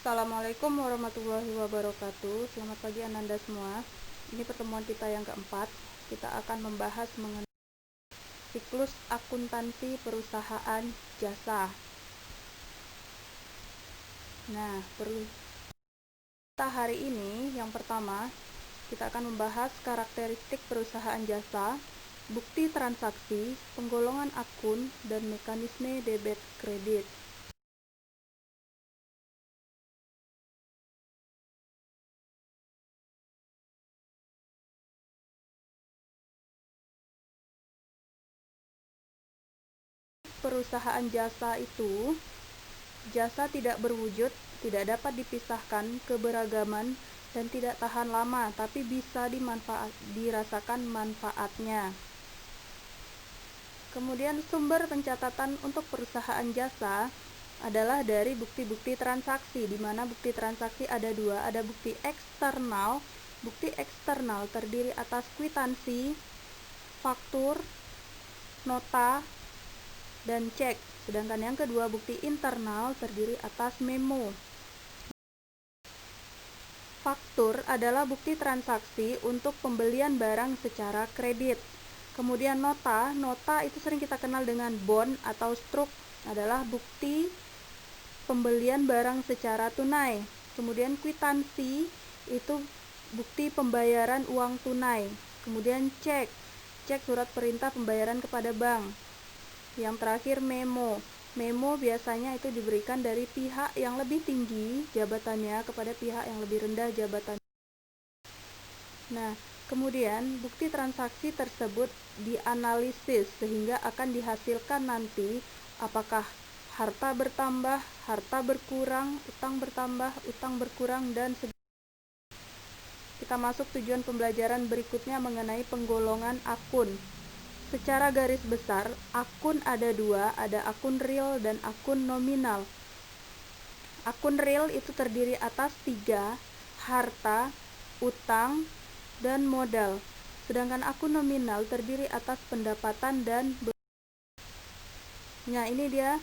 Assalamualaikum warahmatullahi wabarakatuh. Selamat pagi Ananda semua. Ini pertemuan kita yang keempat. Kita akan membahas mengenai siklus akuntansi perusahaan jasa. Nah, kita hari ini yang pertama, kita akan membahas karakteristik perusahaan jasa, bukti transaksi, penggolongan akun, dan mekanisme debit kredit. Perusahaan jasa itu, jasa tidak berwujud, tidak dapat dipisahkan, keberagaman, dan tidak tahan lama, tapi bisa dirasakan manfaatnya. Kemudian sumber pencatatan untuk perusahaan jasa adalah dari bukti-bukti transaksi, di mana bukti transaksi ada dua, ada bukti eksternal. Bukti eksternal terdiri atas kwitansi, faktur, nota, dan cek. Sedangkan yang kedua, bukti internal terdiri atas memo. Faktur adalah bukti transaksi untuk pembelian barang secara kredit. Kemudian nota itu sering kita kenal dengan bond atau struk, adalah bukti pembelian barang secara tunai. Kemudian kwitansi itu bukti pembayaran uang tunai. Kemudian cek surat perintah pembayaran kepada bank. Yang terakhir memo biasanya itu diberikan dari pihak yang lebih tinggi jabatannya kepada pihak yang lebih rendah jabatannya. Nah, kemudian bukti transaksi tersebut dianalisis sehingga akan dihasilkan nanti apakah harta bertambah, harta berkurang, utang bertambah, utang berkurang, dan kita masuk tujuan pembelajaran berikutnya mengenai penggolongan akun. Secara garis besar, akun ada dua, ada akun real dan akun nominal. Akun real itu terdiri atas 3, harta, utang, dan modal. Sedangkan akun nominal terdiri atas pendapatan dan Nah, ini dia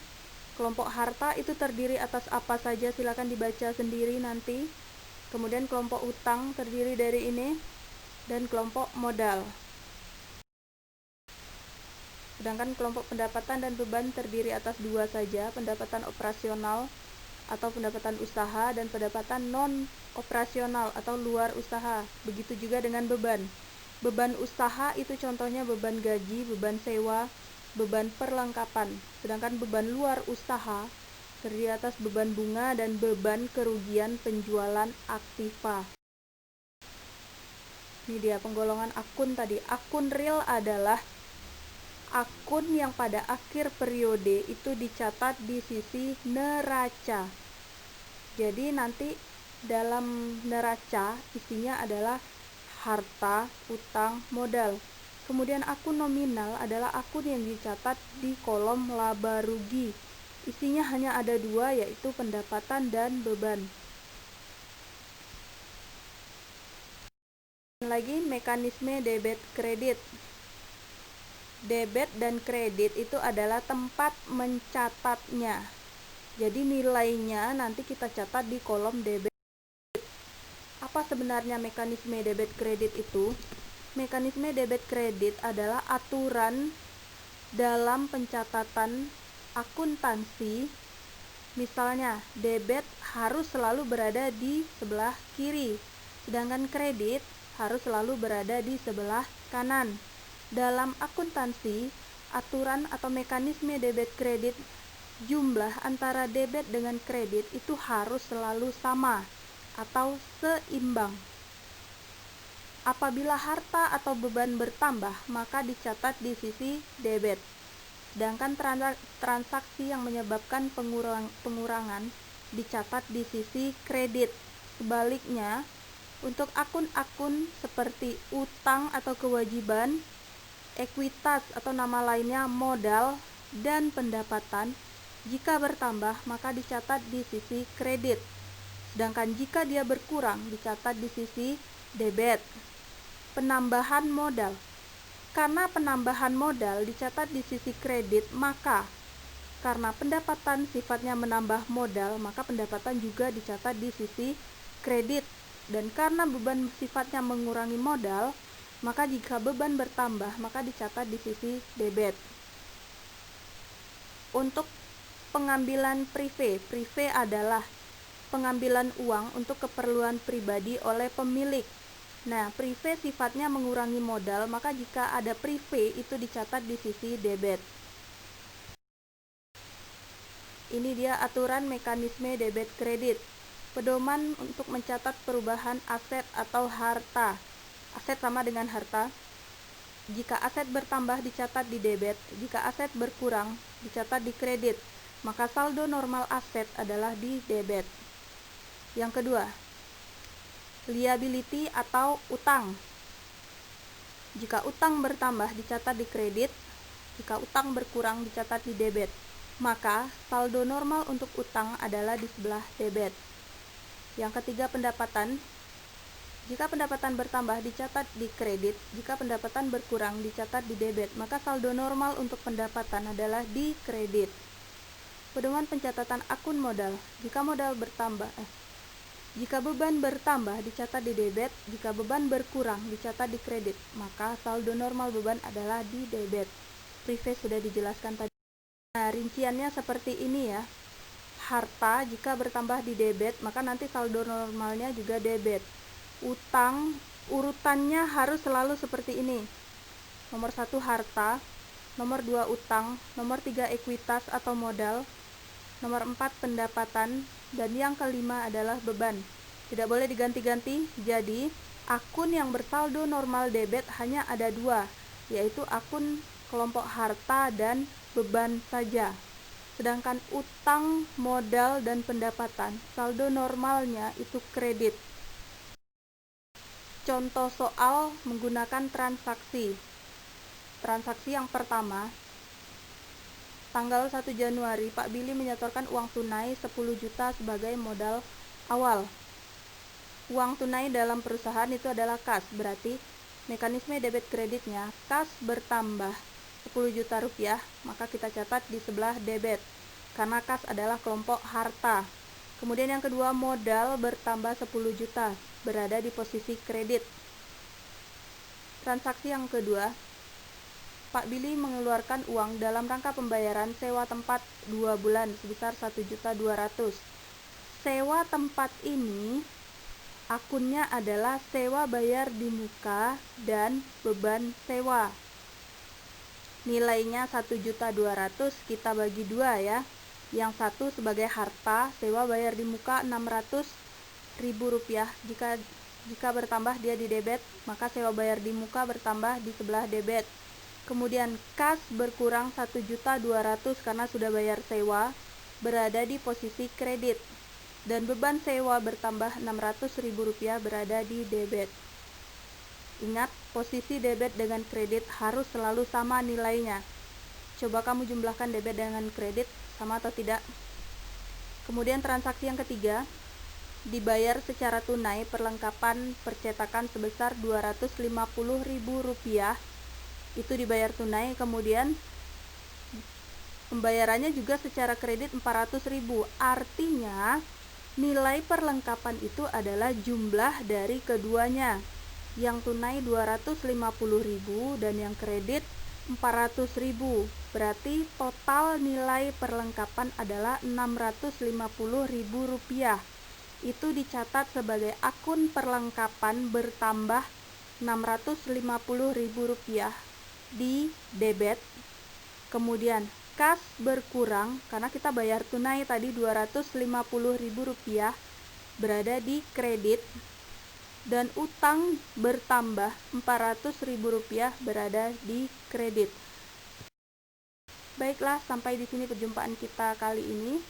kelompok harta itu terdiri atas apa saja, silakan dibaca sendiri nanti. Kemudian kelompok utang terdiri dari ini, dan kelompok modal. Sedangkan kelompok pendapatan dan beban terdiri atas 2 saja, pendapatan operasional atau pendapatan usaha dan pendapatan non-operasional atau luar usaha. Begitu juga dengan beban. Beban usaha itu contohnya beban gaji, beban sewa, beban perlengkapan. Sedangkan beban luar usaha terdiri atas beban bunga dan beban kerugian penjualan aktiva. Ini dia penggolongan akun tadi. Akun real adalah akun yang pada akhir periode itu dicatat di sisi neraca. Jadi nanti dalam neraca isinya adalah harta, utang, modal. Kemudian akun nominal adalah akun yang dicatat di kolom laba rugi. Isinya hanya ada 2, yaitu pendapatan dan beban. Lagi mekanisme debit kredit. Debit dan kredit itu adalah tempat mencatatnya. Jadi nilainya nanti kita catat di kolom debit. Apa sebenarnya mekanisme debit kredit itu? Mekanisme debit kredit adalah aturan dalam pencatatan akuntansi. Misalnya, debit harus selalu berada di sebelah kiri, sedangkan kredit harus selalu berada di sebelah kanan. Dalam akuntansi, aturan atau mekanisme debit kredit, jumlah antara debit dengan kredit itu harus selalu sama atau seimbang. Apabila harta atau beban bertambah, maka dicatat di sisi debit. Sedangkan transaksi yang menyebabkan pengurangan dicatat di sisi kredit. Sebaliknya, untuk akun-akun seperti utang atau kewajiban, ekuitas atau nama lainnya modal, dan pendapatan, jika bertambah maka dicatat di sisi kredit. Sedangkan jika dia berkurang dicatat di sisi debit. Penambahan modal. Karena penambahan modal dicatat di sisi kredit, maka Karena pendapatan sifatnya menambah modal, maka pendapatan juga dicatat di sisi kredit. Dan karena beban sifatnya mengurangi modal, maka jika beban bertambah, maka dicatat di sisi debit. Untuk pengambilan prive adalah pengambilan uang untuk keperluan pribadi oleh pemilik. Nah, prive sifatnya mengurangi modal, maka jika ada prive itu dicatat di sisi debit. Ini dia aturan mekanisme debit kredit. Pedoman untuk mencatat perubahan aset atau harta. Aset sama dengan harta. Jika aset bertambah dicatat di debit, jika aset berkurang dicatat di kredit, maka saldo normal aset adalah di debit. Yang kedua, liability atau utang. Jika utang bertambah dicatat di kredit, jika utang berkurang dicatat di debit, maka saldo normal untuk utang adalah di sebelah debit. Yang ketiga, pendapatan. Jika pendapatan bertambah dicatat di kredit, jika pendapatan berkurang dicatat di debit, maka saldo normal untuk pendapatan adalah di kredit. Pedoman pencatatan akun modal. Jika beban bertambah dicatat di debit, jika beban berkurang dicatat di kredit, maka saldo normal beban adalah di debit. Prive sudah dijelaskan tadi. Nah, rinciannya seperti ini ya. Harta jika bertambah di debit, maka nanti saldo normalnya juga debit. Utang, urutannya harus selalu seperti ini. Nomor 1 harta, nomor 2 utang, nomor 3 ekuitas atau modal, nomor 4 pendapatan, dan yang kelima adalah beban. Tidak boleh diganti-ganti, jadi akun yang bersaldo normal debit hanya ada 2, yaitu akun kelompok harta dan beban saja. Sedangkan utang, modal, dan pendapatan, saldo normalnya itu kredit. Contoh soal menggunakan transaksi. Transaksi yang pertama, tanggal 1 Januari, Pak Billy menyetorkan uang tunai 10 juta sebagai modal awal. Uang tunai dalam perusahaan itu adalah kas, berarti mekanisme debit kreditnya kas bertambah 10 juta rupiah, maka kita catat di sebelah debit, karena kas adalah kelompok harta. Kemudian yang kedua, modal bertambah 10 juta, berada di posisi kredit. Transaksi yang kedua, Pak Billy mengeluarkan uang dalam rangka pembayaran sewa tempat 2 bulan sebesar 1.200.000. Sewa tempat ini akunnya adalah sewa bayar di muka dan beban sewa. Nilainya 1.200.000, kita bagi 2 ya. Yang satu sebagai harta, sewa bayar di muka 600.000 rupiah. Jika bertambah dia di debit, maka sewa bayar di muka bertambah di sebelah debit. Kemudian kas berkurang 1.200.000 karena sudah bayar sewa, berada di posisi kredit. Dan beban sewa bertambah 600.000 rupiah, berada di debit. Ingat, posisi debit dengan kredit harus selalu sama nilainya. Coba kamu jumlahkan debit dengan kredit, sama atau tidak? Kemudian transaksi yang ketiga, dibayar secara tunai perlengkapan percetakan sebesar 250.000 rupiah. Itu dibayar tunai, kemudian pembayarannya juga secara kredit 400.000. Artinya nilai perlengkapan itu adalah jumlah dari keduanya. Yang tunai 250.000 dan yang kredit 400.000. Berarti total nilai perlengkapan adalah 650.000 rupiah. Itu dicatat sebagai akun perlengkapan bertambah 650.000 rupiah di debit. Kemudian kas berkurang karena kita bayar tunai tadi 250.000 rupiah, berada di kredit. Dan utang bertambah 400.000 rupiah, berada di kredit. Baiklah, sampai di sini perjumpaan kita kali ini.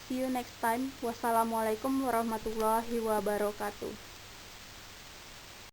See you next time. Wassalamualaikum warahmatullahi wabarakatuh.